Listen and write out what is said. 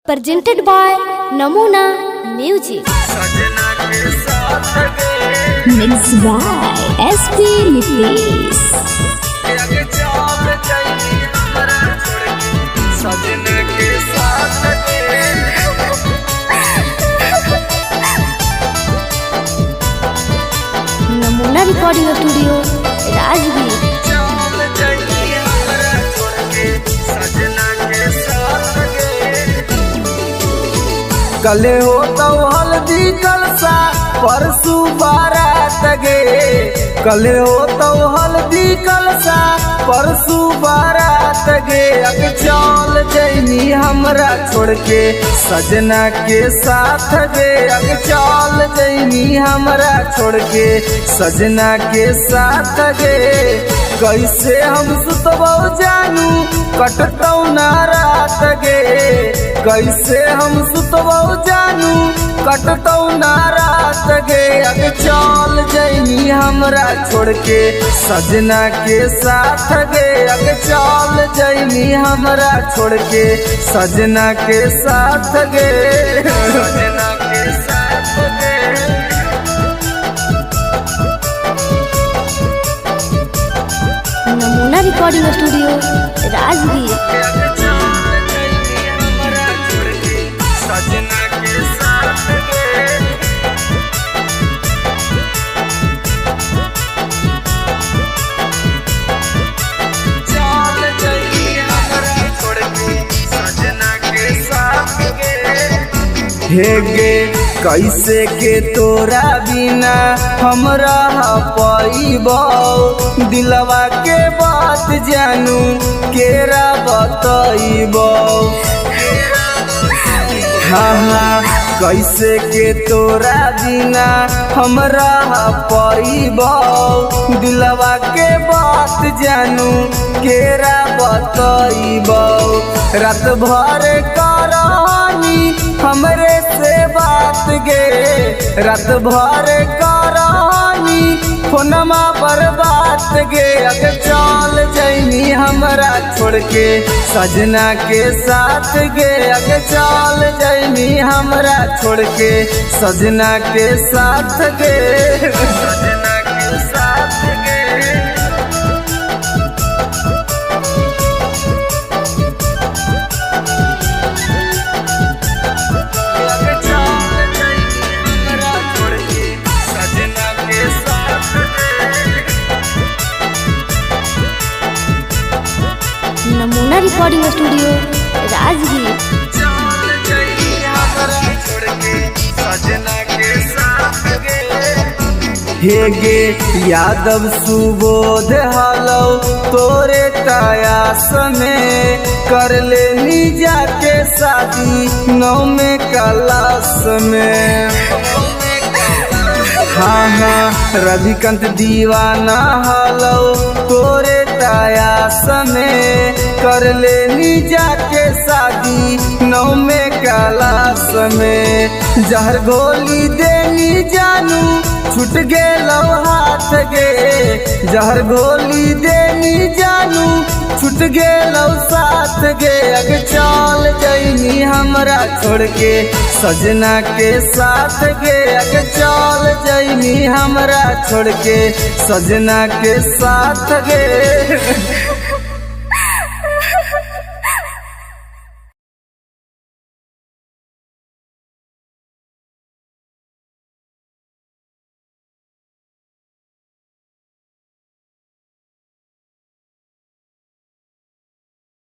presented by Namuna Music. Mixed by SP Nitish. Namuna Recording Studio, Rajgir. कले हो तो हल्दी कलसा परसू बारात गे। कले हो तो हल्दी कलसा परसू बारात गे। अब चल जैनी हमरा छोड़ के सजना के साथ गे। अब चल जैनी हमरा छोड़ के सजना के साथ गे। कैसे हम सुतबौ जानू कटतौ ना रात गे। कैसे हम सुतबौ जानू कटतौ ना रात गे। अब चल जैनी हमरा छोड़ के सजना के साथ गे। अब चल जैनी हमरा छोड़ के सजना के साथ गे। सजना के साथ गे। Namuna Recording Studio, Rajgir. हेगे कैसे के तोरा बिना हमरा पैबौ। दिलवा के बात जानू केरा बतैबौ। हाँ हाँ कैसे के तोरा बिना हमरा पैबौ। दिलवा के बात जानू केरा बतैबौ। रात भर करानी हमरे से बात गे। रात भर करानी फोनमा पर बात गे। अगर चल जैनी हमरा छोड़ के सजना के साथ गे। अगर चल जैनी हमरा छोड़ के सजना के साथ गे। सजना के साथ गे। Namuna Recording Studio, Rajgir. हेगे Yadav Subodh हलौ तोरे तयास में कर लेनी जाके शादी नौ में कलास में। हाँ हाँ रविकांत दीवाना हलौ तोरे तयास में कर लेनी जाके शादी नौ में कलास में। जहर गोली देनी जानू छूट गेलौ हाथ गे। जहर गोली देनी जानू छूट गेलौ साथ गे। अग चल जैनी हमरा छोड़ के सजना के साथ गे। अग चल जैनी हमरा छोड़ के सजना के साथ गे।